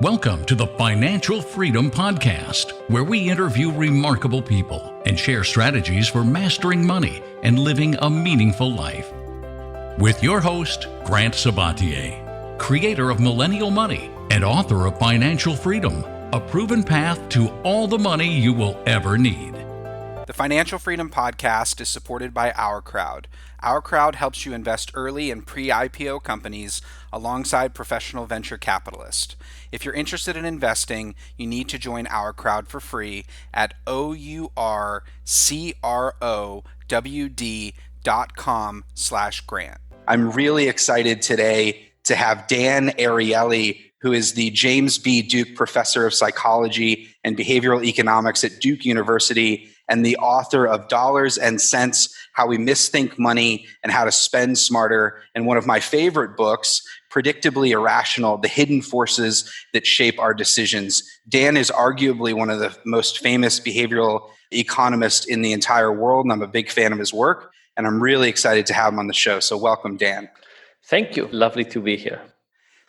Welcome to the Financial Freedom Podcast, where we interview remarkable people and share strategies for mastering money and living a meaningful life. With your host, Grant Sabatier, creator of Millennial Money and author of Financial Freedom, a proven path to all the money you will ever need. The Financial Freedom Podcast is supported by Our Crowd. Our Crowd helps you invest early in pre-IPO companies alongside professional venture capitalists. If you're interested in investing, you need to join Our Crowd for free at OurCrowd.com/grant. I'm really excited today to have Dan Ariely, who is the James B. Duke Professor of Psychology and Behavioral Economics at Duke University and the author of Dollars and Cents, How We Misthink Money and How to Spend Smarter, and one of my favorite books, Predictably Irrational, The Hidden Forces That Shape Our Decisions. Dan is arguably one of the most famous behavioral economists in the entire world, and I'm a big fan of his work, and I'm really excited to have him on the show. So welcome, Dan. Thank you. Lovely to be here.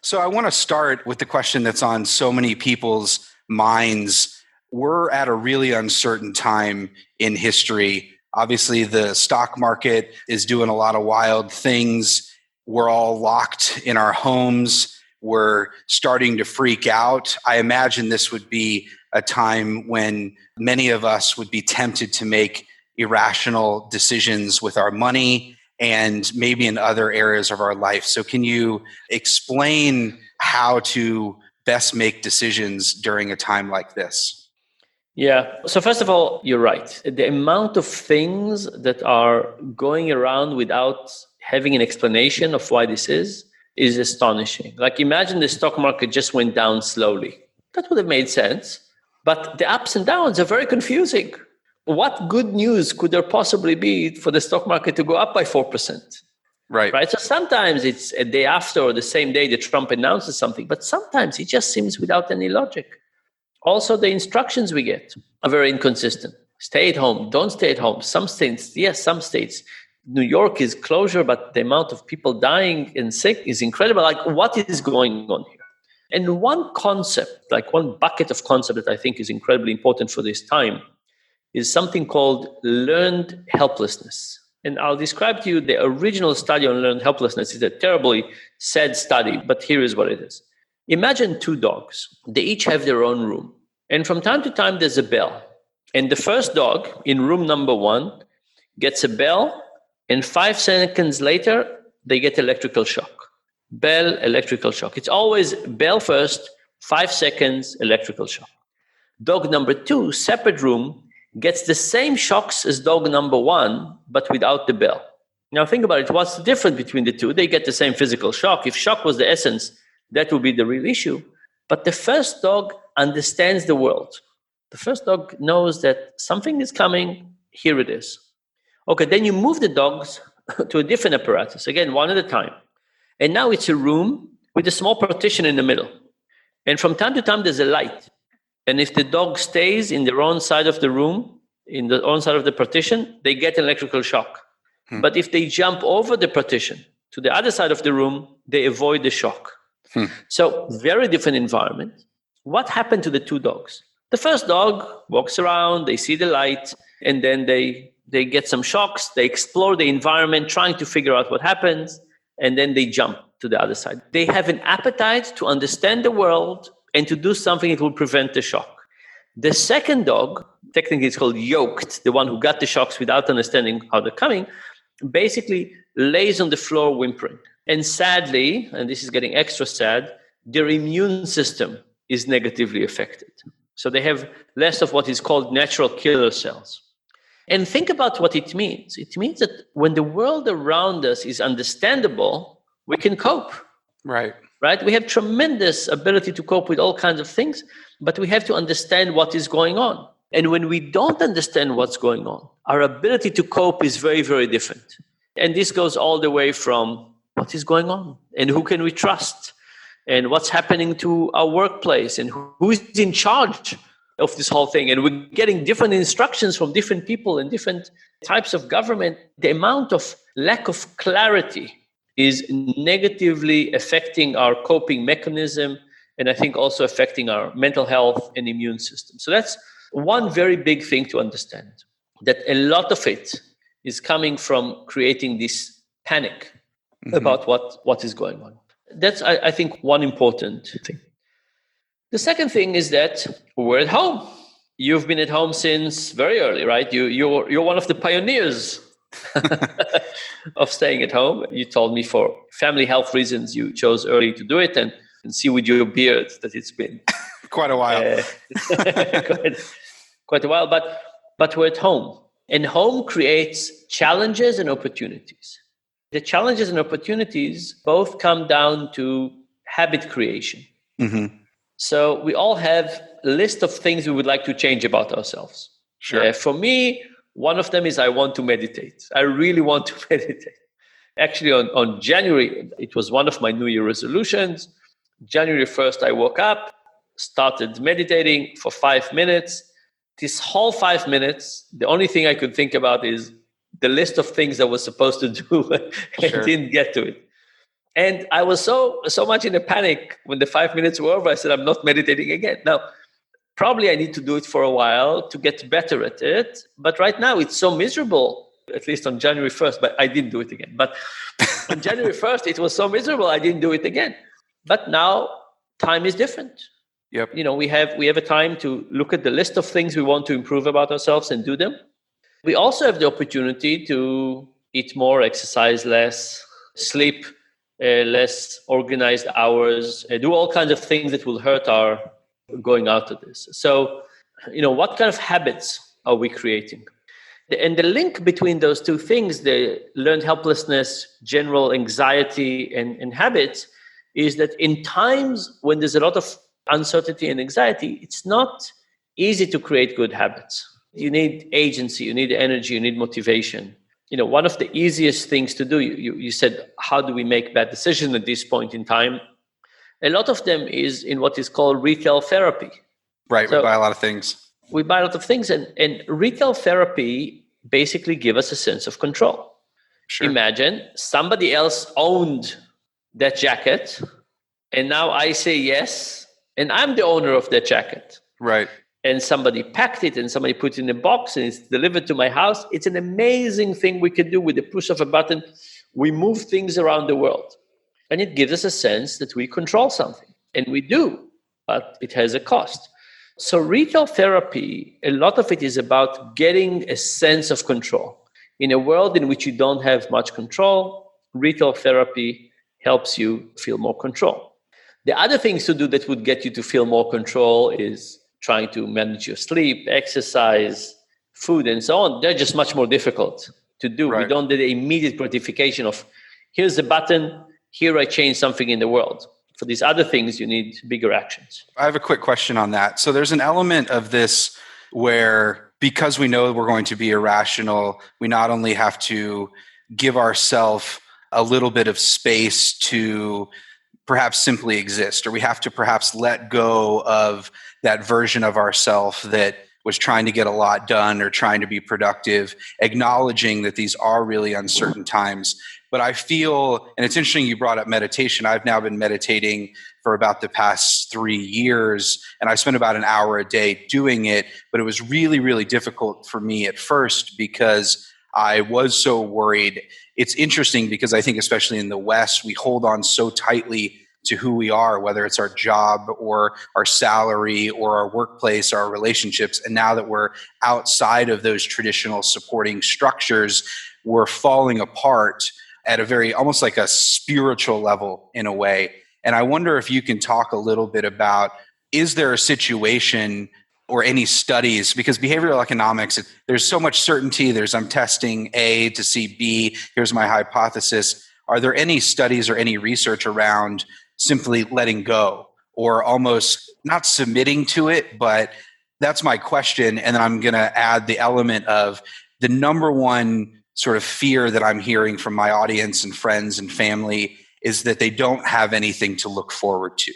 So I want to start with the question that's on so many people's minds. We're at a really uncertain time in history. Obviously, the stock market is doing a lot of wild things. We're all locked in our homes. We're starting to freak out. I imagine this would be a time when many of us would be tempted to make irrational decisions with our money and maybe in other areas of our life. So can you explain how to best make decisions during a time like this? Yeah. So first of all, you're right. The amount of things that are going around without having an explanation of why this is astonishing. Like imagine the stock market just went down slowly. That would have made sense. But the ups and downs are very confusing. What good news could there possibly be for the stock market to go up by 4%? Right. So sometimes it's a day after or the same day that Trump announces something, but sometimes it just seems without any logic. Also, the instructions we get are very inconsistent. Stay at home, don't stay at home. Some states, yes, some states. New York is closure, but the amount of people dying and sick is incredible. Like, what is going on here? And one concept, like one bucket of concept that I think is incredibly important for this time is something called learned helplessness. And I'll describe to you the original study on learned helplessness. It's a terribly sad study, but here is what it is. Imagine two dogs. They each have their own room. And from time to time, there's a bell. And the first dog in room number 1 gets a bell, and 5 seconds later, they get electrical shock. Bell, electrical shock. It's always bell first, 5 seconds, electrical shock. Dog number 2, separate room, gets the same shocks as dog number 1, but without the bell. Now think about it. What's the difference between the two? They get the same physical shock. If shock was the essence, that would be the real issue. But the first dog understands the world. The first dog knows that something is coming. Here it is. Okay, then you move the dogs to a different apparatus. Again, one at a time. And now it's a room with a small partition in the middle. And from time to time, there's a light. And if the dog stays in their own side of the room, in the own side of the partition, they get an electrical shock. But if they jump over the partition to the other side of the room, they avoid the shock. So very different environment. What happened to the two dogs? The first dog walks around, they see the light, and then they get some shocks. They explore the environment, trying to figure out what happens, and then they jump to the other side. They have an appetite to understand the world and to do something that will prevent the shock. The second dog, technically it's called yoked, the one who got the shocks without understanding how they're coming, basically lays on the floor whimpering. And sadly, and this is getting extra sad, their immune system is negatively affected. So they have less of what is called natural killer cells. And think about what it means. It means that when the world around us is understandable, we can cope. Right? We have tremendous ability to cope with all kinds of things, but we have to understand what is going on. And when we don't understand what's going on, our ability to cope is very, very different. And this goes all the way from what is going on and who can we trust and what's happening to our workplace and who is in charge of this whole thing. And we're getting different instructions from different people and different types of government. The amount of lack of clarity is negatively affecting our coping mechanism and I think also affecting our mental health and immune system. So that's one very big thing to understand, that a lot of it is coming from creating this panic about what is going on. That's, I think, one important thing. The second thing is that we're at home. You've been at home since very early, right? You're one of the pioneers of staying at home. You told me for family health reasons you chose early to do it, and see with your beard that it's been quite a while. Quite a while, but we're at home. And home creates challenges and opportunities. The challenges and opportunities both come down to habit creation. Mm-hmm. So we all have a list of things we would like to change about ourselves. Sure. For me, one of them is I want to meditate. I really want to meditate. Actually, on January, it was one of my New Year resolutions. January 1st, I woke up, started meditating for 5 minutes. This whole 5 minutes, the only thing I could think about is the list of things I was supposed to do and didn't get to it. And I was so much in a panic when the 5 minutes were over. I said, I'm not meditating again. Now, probably I need to do it for a while to get better at it. But right now it's so miserable, at least on January 1st, but I didn't do it again. But on January 1st, it was so miserable, I didn't do it again. But now time is different. Yep. We have a time to look at the list of things we want to improve about ourselves and do them. We also have the opportunity to eat more, exercise less, sleep less organized hours, do all kinds of things that will hurt our going out of this. So, what kind of habits are we creating? And the link between those two things, the learned helplessness, general anxiety, and habits, is that in times when there's a lot of uncertainty and anxiety, it's not easy to create good habits. You need agency, you need energy, you need motivation. One of the easiest things to do, you said, how do we make bad decisions at this point in time? A lot of them is in what is called retail therapy. Right, so we buy a lot of things. We buy a lot of things, and retail therapy basically gives us a sense of control. Sure. Imagine somebody else owned that jacket, and now I say yes, and I'm the owner of that jacket. Right. And somebody packed it and somebody put it in a box and it's delivered to my house. It's an amazing thing we can do with the push of a button. We move things around the world. And it gives us a sense that we control something. And we do, but it has a cost. So retail therapy, a lot of it is about getting a sense of control. In a world in which you don't have much control, retail therapy helps you feel more control. The other things to do that would get you to feel more control is trying to manage your sleep, exercise, food, and so on. They're just much more difficult to do. Right. We don't do the immediate gratification of, here's the button, here I change something in the world. For these other things, you need bigger actions. I have a quick question on that. So there's an element of this where, because we know we're going to be irrational, we not only have to give ourselves a little bit of space to perhaps simply exist, or we have to perhaps let go of that version of ourselves that was trying to get a lot done or trying to be productive, acknowledging that these are really uncertain times. But I feel, and it's interesting you brought up meditation. I've now been meditating for about the past 3 years, and I spent about an hour a day doing it, but it was really, really difficult for me at first because I was so worried. It's interesting because I think especially in the West, we hold on so tightly to who we are, whether it's our job or our salary or our workplace or our relationships. And now that we're outside of those traditional supporting structures, we're falling apart at a very, almost like a spiritual level in a way. And I wonder if you can talk a little bit about, is there a situation or any studies, because behavioral economics, there's so much certainty. I'm testing A to see B, here's my hypothesis. Are there any studies or any research around simply letting go or almost not submitting to it? But that's my question. And then I'm going to add the element of the number one sort of fear that I'm hearing from my audience and friends and family is that they don't have anything to look forward to.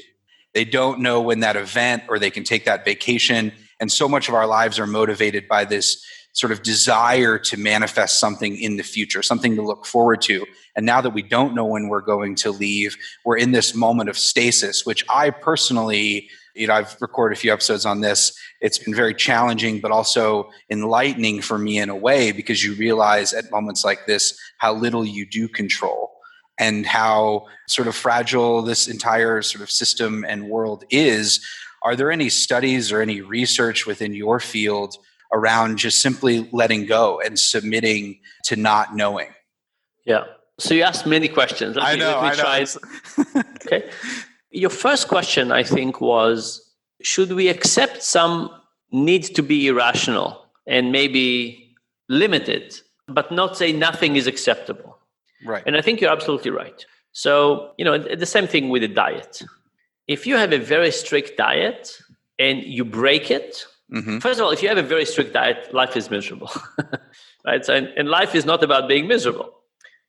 They don't know when that event or they can take that vacation. And so much of our lives are motivated by this sort of desire to manifest something in the future, something to look forward to. And now that we don't know when we're going to leave, we're in this moment of stasis, which I personally, I've recorded a few episodes on this. It's been very challenging, but also enlightening for me in a way, because you realize at moments like this how little you do control and how sort of fragile this entire sort of system and world is. Are there any studies or any research within your field around just simply letting go and submitting to not knowing? Yeah. So you asked many questions. I know. Okay. Your first question, I think, was, should we accept some need to be irrational and maybe limit it, but not say nothing is acceptable? Right. And I think you're absolutely right. So, the same thing with the diet. If you have a very strict diet and you break it, first of all, if you have a very strict diet, life is miserable, right? So, and life is not about being miserable.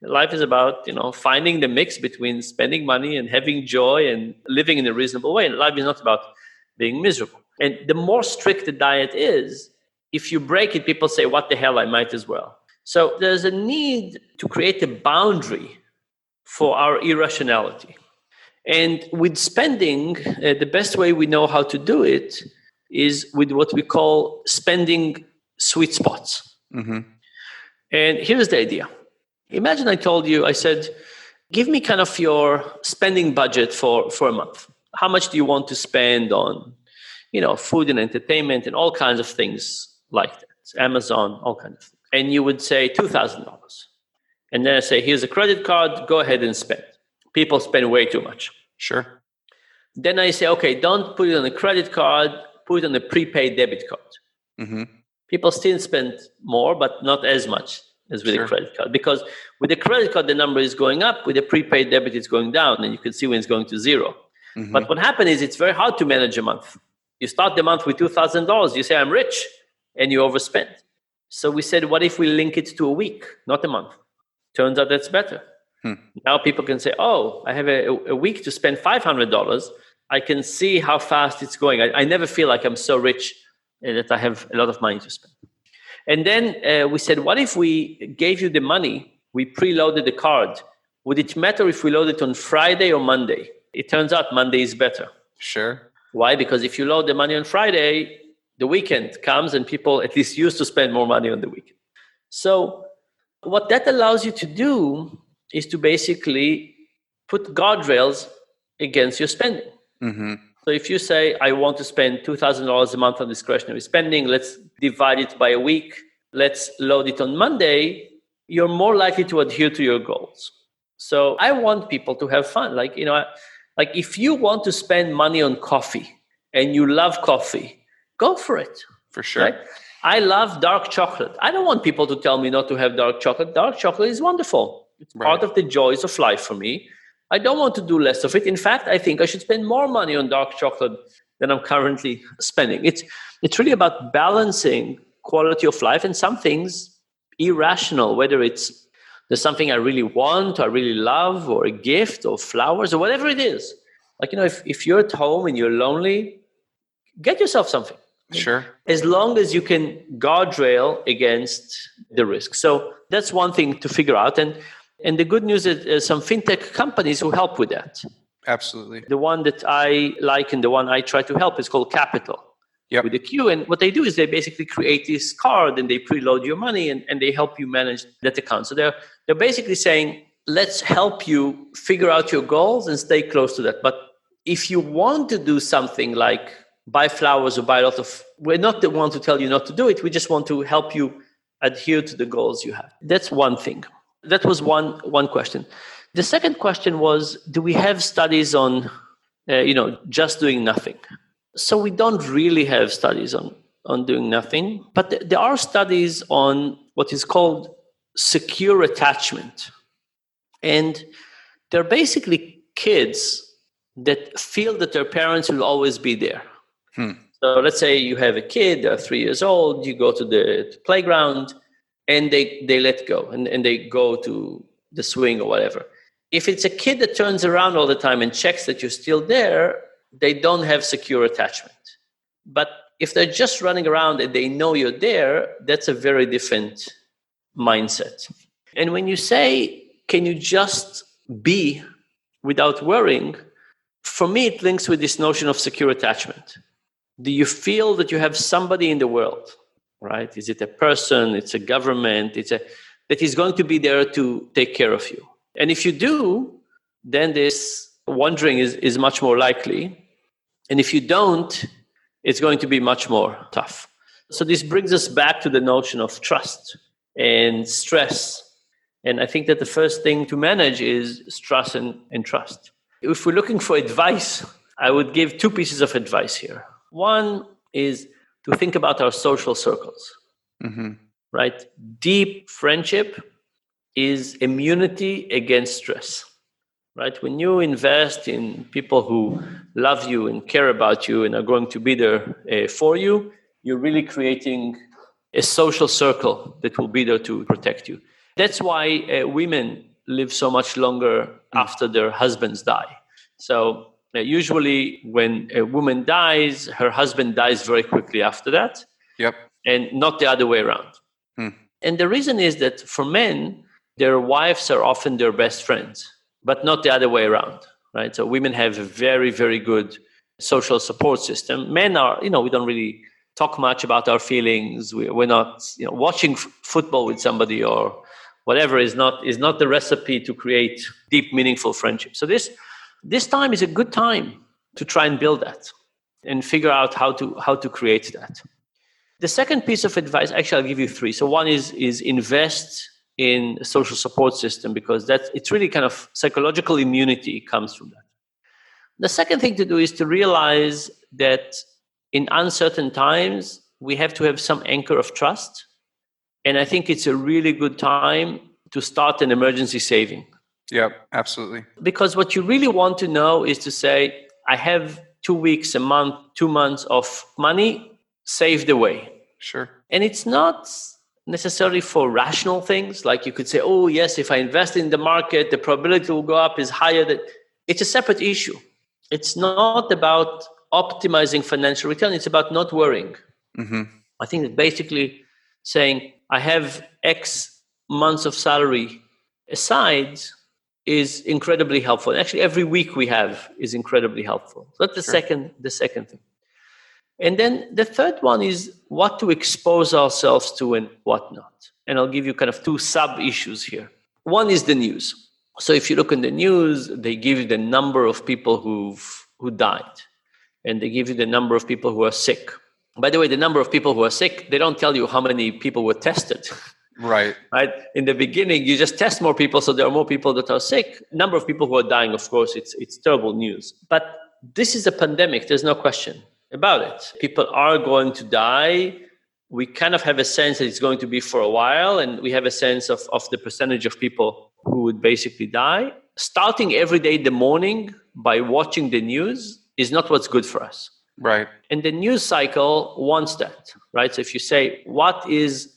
Life is about, finding the mix between spending money and having joy and living in a reasonable way. And life is not about being miserable. And the more strict the diet is, if you break it, people say, what the hell, I might as well. So there's a need to create a boundary for our irrationality. And with spending, the best way we know how to do it is with what we call spending sweet spots. And here's the idea. Imagine I said, give me kind of your spending budget for a month. How much do you want to spend on, food and entertainment and all kinds of things like that, Amazon, all kinds of things. And you would say $2,000. And then I say, here's a credit card, go ahead and spend. People spend way too much. Sure. Then I say, okay, don't put it on a credit card, put it on a prepaid debit card. People still spend more, but not as much as with a credit card. Because with a credit card, the number is going up. With a prepaid debit, it's going down. And you can see when it's going to zero. But what happened is it's very hard to manage a month. You start the month with $2,000. You say, I'm rich. And you overspend. So we said, what if we link it to a week, not a month? Turns out that's better. Now people can say, oh, I have a week to spend $500. I can see how fast it's going. I never feel like I'm so rich that I have a lot of money to spend. And then we said, what if we gave you the money, we preloaded the card? Would it matter if we load it on Friday or Monday? It turns out Monday is better. Sure. Why? Because if you load the money on Friday, the weekend comes and people at least used to spend more money on the weekend. So what that allows you to do is to basically put guardrails against your spending. So if you say, I want to spend $2,000 a month on discretionary spending, let's divide it by a week, let's load it on Monday, you're more likely to adhere to your goals. So I want people to have fun. Like if you want to spend money on coffee and you love coffee, go for it. For sure. Right? I love dark chocolate. I don't want people to tell me not to have dark chocolate. Dark chocolate is wonderful. It's part of the joys of life for me. I don't want to do less of it. In fact, I think I should spend more money on dark chocolate than I'm currently spending. It's really about balancing quality of life and some things irrational, whether there's something I really want, or I really love, or a gift, or flowers, or whatever it is. Like, if you're at home and you're lonely, get yourself something. Sure. As long as you can guardrail against the risk. So that's one thing to figure out. And the good news is there's some fintech companies who help with that. Absolutely. The one that I like and the one I try to help is called Capital. With a Q. And what they do is they basically create this card and they preload your money and they help you manage that account. So they're basically saying, let's help you figure out your goals and stay close to that. But if you want to do something like buy flowers or buy a lot of, we're not the one to tell you not to do it. We just want to help you adhere to the goals you have. That's one thing. That was one question. The second question was, do we have studies on, just doing nothing? So we don't really have studies on doing nothing, but there are studies on what is called secure attachment. And they're basically kids that feel that their parents will always be there. So let's say you have a kid, they're 3 years old, you go to the playground and they let go and they go to the swing or whatever. If it's a kid that turns around all the time and checks that you're still there, they don't have secure attachment. But if they're just running around and they know you're there, that's a very different mindset. And when you say, can you just be without worrying? For me, it links with this notion of secure attachment. Do you feel that you have somebody in the world, right? Is it a person? It's a government? That is going to be there to take care of you. And if you do, then this wondering is much more likely. And if you don't, it's going to be much more tough. So this brings us back to the notion of trust and stress. And I think that the first thing to manage is stress and trust. If we're looking for advice, I would give two pieces of advice here. One is to think about our social circles, right? Deep friendship is immunity against stress, right? When you invest in people who love you and care about you and are going to be there for you, you're really creating a social circle that will be there to protect you. That's why women live so much longer after their husbands die. So usually when a woman dies, her husband dies very quickly after that. Yep. And not the other way around. And the reason is that for men, their wives are often their best friends, but not the other way around, right? So women have a very, very good social support system. Men are, we don't really talk much about our feelings. We're not, watching football with somebody or whatever is not the recipe to create deep, meaningful friendship. So this time is a good time to try and build that and figure out how to create that. The second piece of advice, actually, I'll give you three. So one is invest in a social support system, because it's really kind of psychological immunity comes from that. The second thing to do is to realize that in uncertain times, we have to have some anchor of trust. And I think it's a really good time to start an emergency saving. Yeah, absolutely. Because what you really want to know is to say, I have 2 weeks, a month, 2 months of money saved away. Sure. And it's not necessarily for rational things. Like you could say, oh, yes, if I invest in the market, the probability will go up is higher. It's a separate issue. It's not about optimizing financial return. It's about not worrying. I think that basically saying, I have X months of salary aside is incredibly helpful. And actually, every week we have is incredibly helpful. So that's the second thing. And then the third one is what to expose ourselves to and what not. And I'll give you kind of two sub-issues here. One is the news. So if you look in the news, they give you the number of people who died. And they give you the number of people who are sick. By the way, the number of people who are sick, they don't tell you how many people were tested. Right. In the beginning, you just test more people, so there are more people that are sick. Number of people who are dying, of course, it's terrible news. But this is a pandemic. There's no question about it. People are going to die. We kind of have a sense that it's going to be for a while, and we have a sense of the percentage of people who would basically die. Starting every day in the morning by watching the news is not what's good for us. Right. And the news cycle wants that, right? So if you say, what is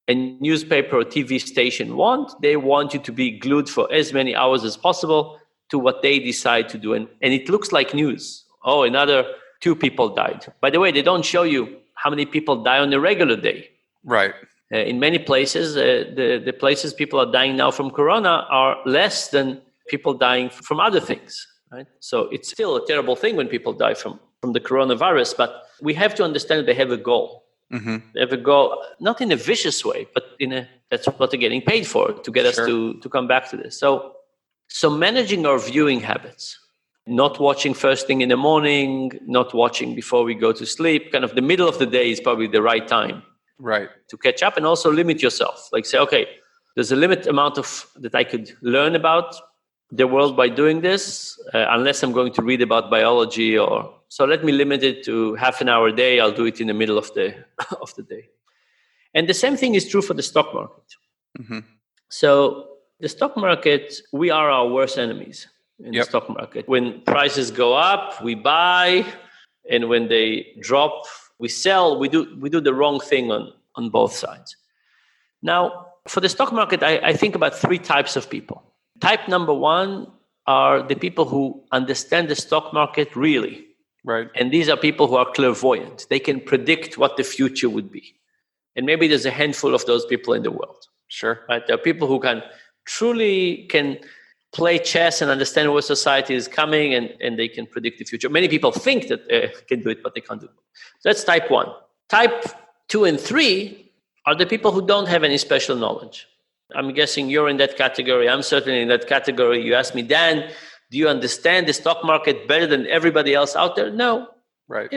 a newspaper or TV station want? They want you to be glued for as many hours as possible to what they decide to do. And it looks like news. Oh, another 2 people died. By the way, they don't show you how many people die on a regular day. Right. In many places, the places people are dying now from corona are less than people dying from other things. Right? So it's still a terrible thing when people die from the coronavirus, but we have to understand that they have a goal. They have a goal, not in a vicious way, but that's what they're getting paid for, to get us to come back to this. So managing our viewing habits, not watching first thing in the morning, not watching before we go to sleep, kind of the middle of the day is probably the right time to catch up, and also limit yourself. Like say, okay, there's a limit amount of that I could learn about the world by doing this, unless I'm going to read about biology so let me limit it to half an hour a day. I'll do it in the middle of the day. And the same thing is true for the stock market. So the stock market, we are our worst enemies in the stock market. When prices go up, we buy, and when they drop, we sell. We do the wrong thing on both sides. Now, for the stock market, I think about 3 types of people. Type number 1 are the people who understand the stock market really. Right. And these are people who are clairvoyant. They can predict what the future would be. And maybe there's a handful of those people in the world. Sure. Right? There are people who can play chess and understand where society is coming, and they can predict the future. Many people think that they can do it, but they can't do it. So that's type 1. Type 2 and 3 are the people who don't have any special knowledge. I'm guessing you're in that category. I'm certainly in that category. You ask me, Dan, do you understand the stock market better than everybody else out there? No. Right.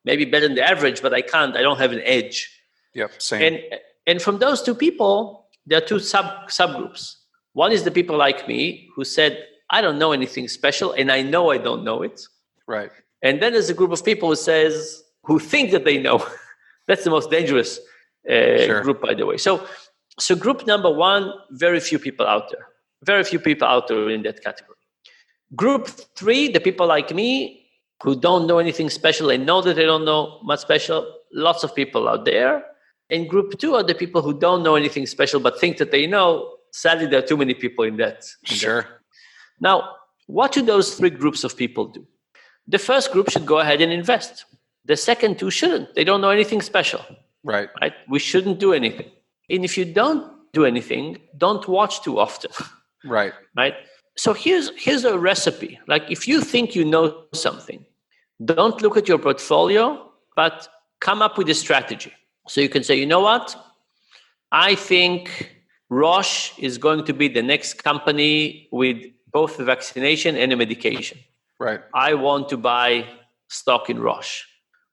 Maybe better than the average, but I don't have an edge. Yep, same. And from those two people, there are two subgroups. One is the people like me who said, I don't know anything special, and I know I don't know it. Right. And then there's a group of people who think that they know. That's the most dangerous group, by the way. So group number 1, very few people out there. Very few people out there in that category. Group 3, the people like me who don't know anything special and know that they don't know much special, lots of people out there. And group 2 are the people who don't know anything special but think that they know. Sadly, there are too many people in that. Sure. Now, what do those 3 groups of people do? The first group should go ahead and invest. The second 2 shouldn't. They don't know anything special. Right. We shouldn't do anything. And if you don't do anything, don't watch too often. Right. Right. So here's a recipe. Like, if you think you know something, don't look at your portfolio, but come up with a strategy. So you can say, you know what? I think Roche is going to be the next company with both a vaccination and a medication. Right. I want to buy stock in Roche.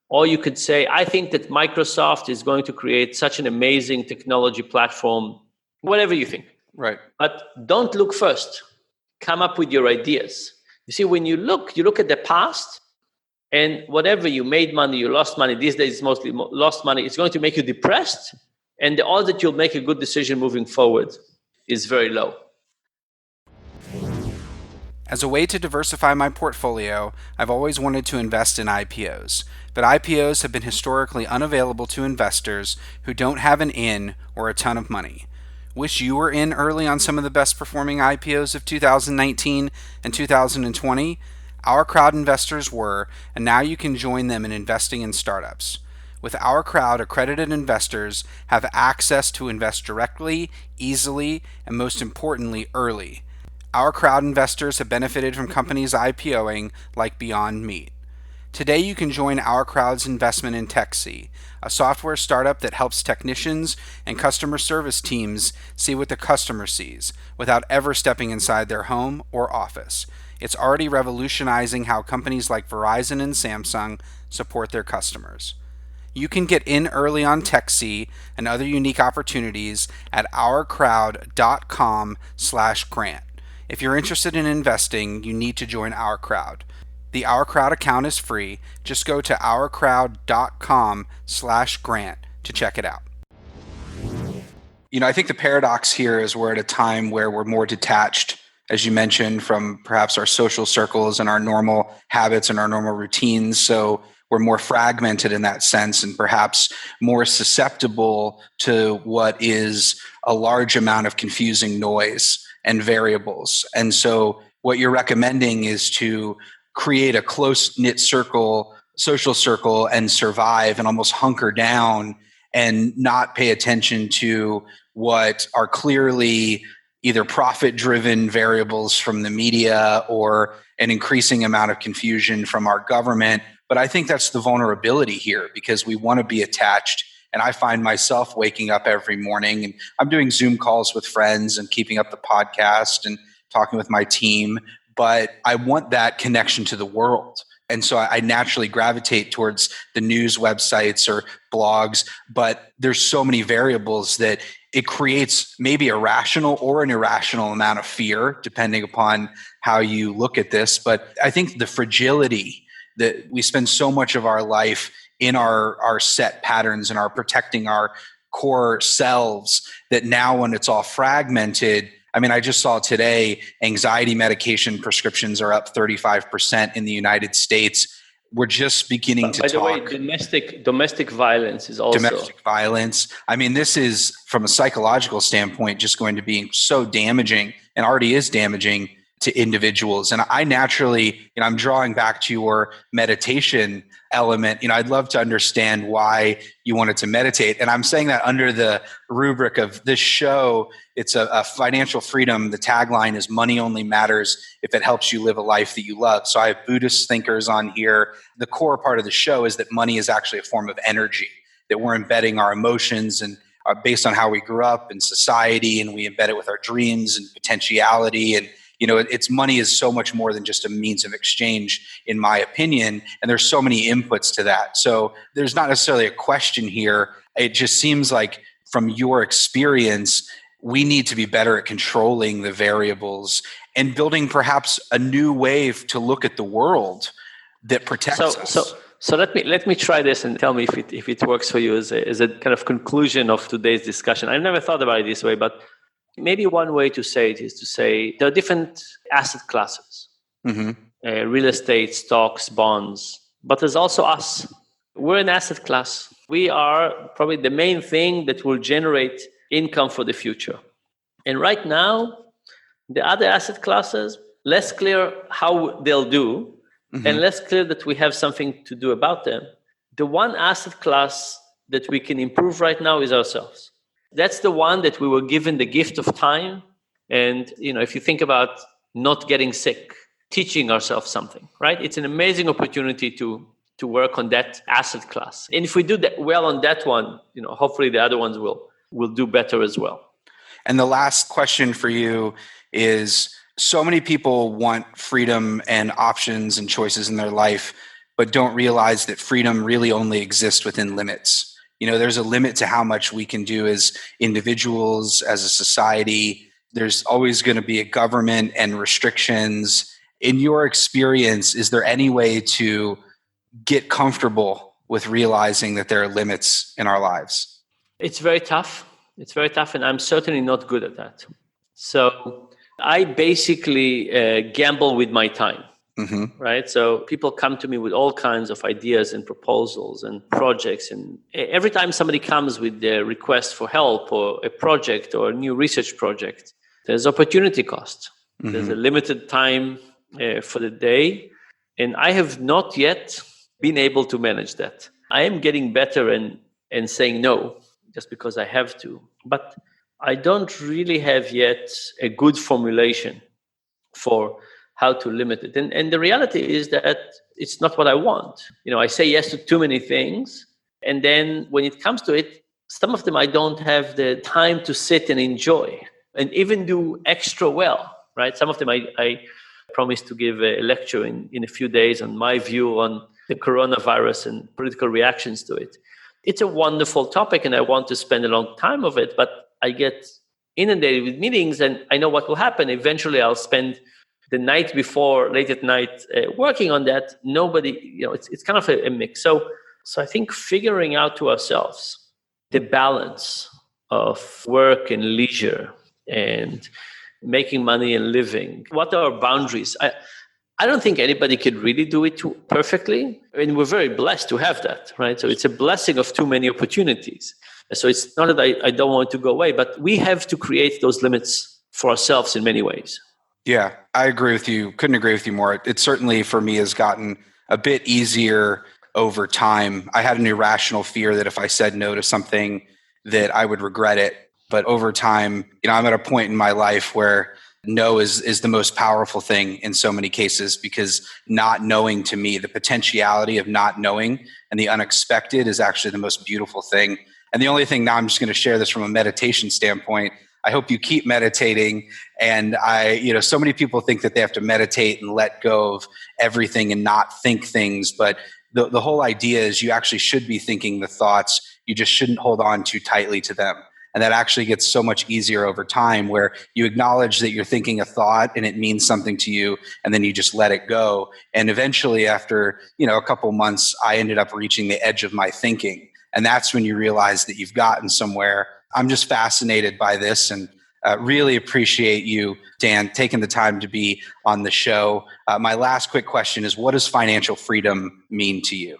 Or you could say, I think that Microsoft is going to create such an amazing technology platform, whatever you think. Right. But don't look first. Come up with your ideas. You see, when you look at the past, and whatever you made money, you lost money. These days, it's mostly lost money. It's going to make you depressed. And the odds that you'll make a good decision moving forward is very low. As a way to diversify my portfolio, I've always wanted to invest in IPOs. But IPOs have been historically unavailable to investors who don't have an in or a ton of money. Wish you were in early on some of the best performing IPOs of 2019 and 2020? Our Crowd investors were, and now you can join them in investing in startups. With Our Crowd, accredited investors have access to invest directly, easily, and most importantly, early. Our Crowd investors have benefited from companies IPOing like Beyond Meat. Today you can join Our Crowd's investment in TechSee, a software startup that helps technicians and customer service teams see what the customer sees without ever stepping inside their home or office. It's already revolutionizing how companies like Verizon and Samsung support their customers. You can get in early on TechSee and other unique opportunities at ourcrowd.com/grant. If you're interested in investing, you need to join Our Crowd. The Our Crowd account is free. Just go to ourcrowd.com/grant to check it out. I think the paradox here is we're at a time where we're more detached, as you mentioned, from perhaps our social circles and our normal habits and our normal routines. So we're more fragmented in that sense and perhaps more susceptible to what is a large amount of confusing noise and variables. And so what you're recommending is to create a close-knit social circle, and survive and almost hunker down and not pay attention to what are clearly either profit-driven variables from the media or an increasing amount of confusion from our government. But I think that's the vulnerability here, because we want to be attached. And I find myself waking up every morning and I'm doing Zoom calls with friends and keeping up the podcast and talking with my team. But I want that connection to the world. And so I naturally gravitate towards the news websites or blogs. But there's so many variables that it creates maybe a rational or an irrational amount of fear, depending upon how you look at this. But I think the fragility that we spend so much of our life in our set patterns and are protecting our core selves, that now when it's all fragmented, I just saw today anxiety medication prescriptions are up 35% in the United States. We're just beginning to talk. By the way, domestic violence is also... Domestic violence. This is, from a psychological standpoint, just going to be so damaging, and already is damaging to individuals. And I naturally, I'm drawing back to your meditation element. I'd love to understand why you wanted to meditate. And I'm saying that under the rubric of this show, it's a financial freedom. The tagline is money only matters if it helps you live a life that you love. So I have Buddhist thinkers on here. The core part of the show is that money is actually a form of energy, that we're embedding our emotions and based on how we grew up in society, and we embed it with our dreams and potentiality. And it's money is so much more than just a means of exchange, in my opinion. And there's so many inputs to that. So there's not necessarily a question here. It just seems like from your experience, we need to be better at controlling the variables and building perhaps a new way to look at the world that protects us. So let me try this and tell me if it works for you as a kind of conclusion of today's discussion. I've never thought about it this way, but maybe one way to say it is to say there are different asset classes, real estate, stocks, bonds, but there's also us. We're an asset class. We are probably the main thing that will generate income for the future. And right now, the other asset classes, less clear how they'll do, and less clear that we have something to do about them. The one asset class that we can improve right now is ourselves. That's the one that we were given the gift of time. And, if you think about not getting sick, teaching ourselves something, right? It's an amazing opportunity to work on that asset class. And if we do that well on that one, hopefully the other ones will do better as well. And the last question for you is, so many people want freedom and options and choices in their life, but don't realize that freedom really only exists within limits. There's a limit to how much we can do as individuals, as a society. There's always going to be a government and restrictions. In your experience, is there any way to get comfortable with realizing that there are limits in our lives? It's very tough. And I'm certainly not good at that. So I basically gamble with my time, right? So people come to me with all kinds of ideas and proposals and projects. And every time somebody comes with their request for help or a project or a new research project, there's opportunity cost. There's a limited time for the day. And I have not yet been able to manage that. I am getting better and saying no, just because I have to. But I don't really have yet a good formulation for how to limit it. And the reality is that it's not what I want. I say yes to too many things. And then when it comes to it, some of them I don't have the time to sit and enjoy and even do extra well, right? Some of them I promised to give a lecture in a few days on my view on the coronavirus and political reactions to it. It's a wonderful topic and I want to spend a long time of it, but I get inundated with meetings and I know what will happen. Eventually I'll spend the night before, late at night, working on that. Nobody, it's kind of a mix. So I think figuring out to ourselves the balance of work and leisure and making money and living. What are our boundaries? I don't think anybody could really do it perfectly. And we're very blessed to have that, right? So it's a blessing of too many opportunities. So it's not that I don't want to go away, but we have to create those limits for ourselves in many ways. Yeah, I agree with you. Couldn't agree with you more. It certainly for me has gotten a bit easier over time. I had an irrational fear that if I said no to something that I would regret it. But over time, I'm at a point in my life where no is the most powerful thing in so many cases, because not knowing, to me, the potentiality of not knowing and the unexpected is actually the most beautiful thing. And the only thing, now I'm just going to share this from a meditation standpoint. I hope you keep meditating. And so many people think that they have to meditate and let go of everything and not think things. But the whole idea is you actually should be thinking the thoughts. You just shouldn't hold on too tightly to them. And that actually gets so much easier over time, where you acknowledge that you're thinking a thought and it means something to you, and then you just let it go. And eventually after, a couple months, I ended up reaching the edge of my thinking. And that's when you realize that you've gotten somewhere. I'm just fascinated by this and really appreciate you, Dan, taking the time to be on the show. My last quick question is, what does financial freedom mean to you?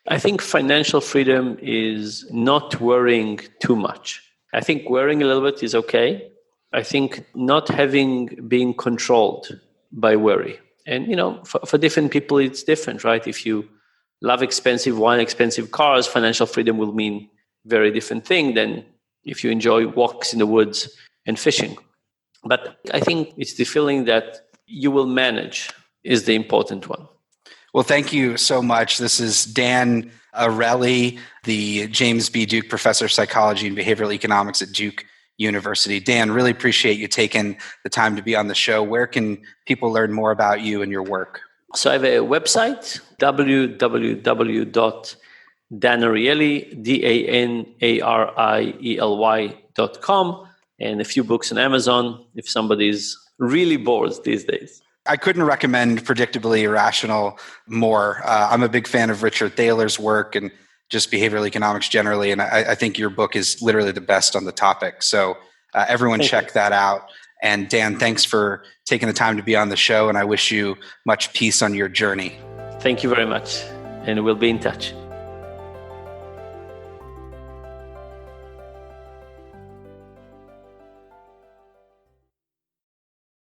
I think financial freedom is not worrying too much. I think worrying a little bit is okay. I think not being controlled by worry. And, for different people, it's different, right? If you love expensive wine, expensive cars, financial freedom will mean very different thing than if you enjoy walks in the woods and fishing. But I think it's the feeling that you will manage is the important one. Well, thank you so much. This is Dan Ariely, the James B. Duke Professor of Psychology and Behavioral Economics at Duke University. Dan, really appreciate you taking the time to be on the show. Where can people learn more about you and your work? So I have a website, www.danariely.com, and a few books on Amazon if somebody's really bored these days. I couldn't recommend Predictably Irrational more. I'm a big fan of Richard Thaler's work and just behavioral economics generally, and I think your book is literally the best on the topic. So everyone check that out. And Dan, thanks for taking the time to be on the show, and I wish you much peace on your journey. Thank you very much, and we'll be in touch.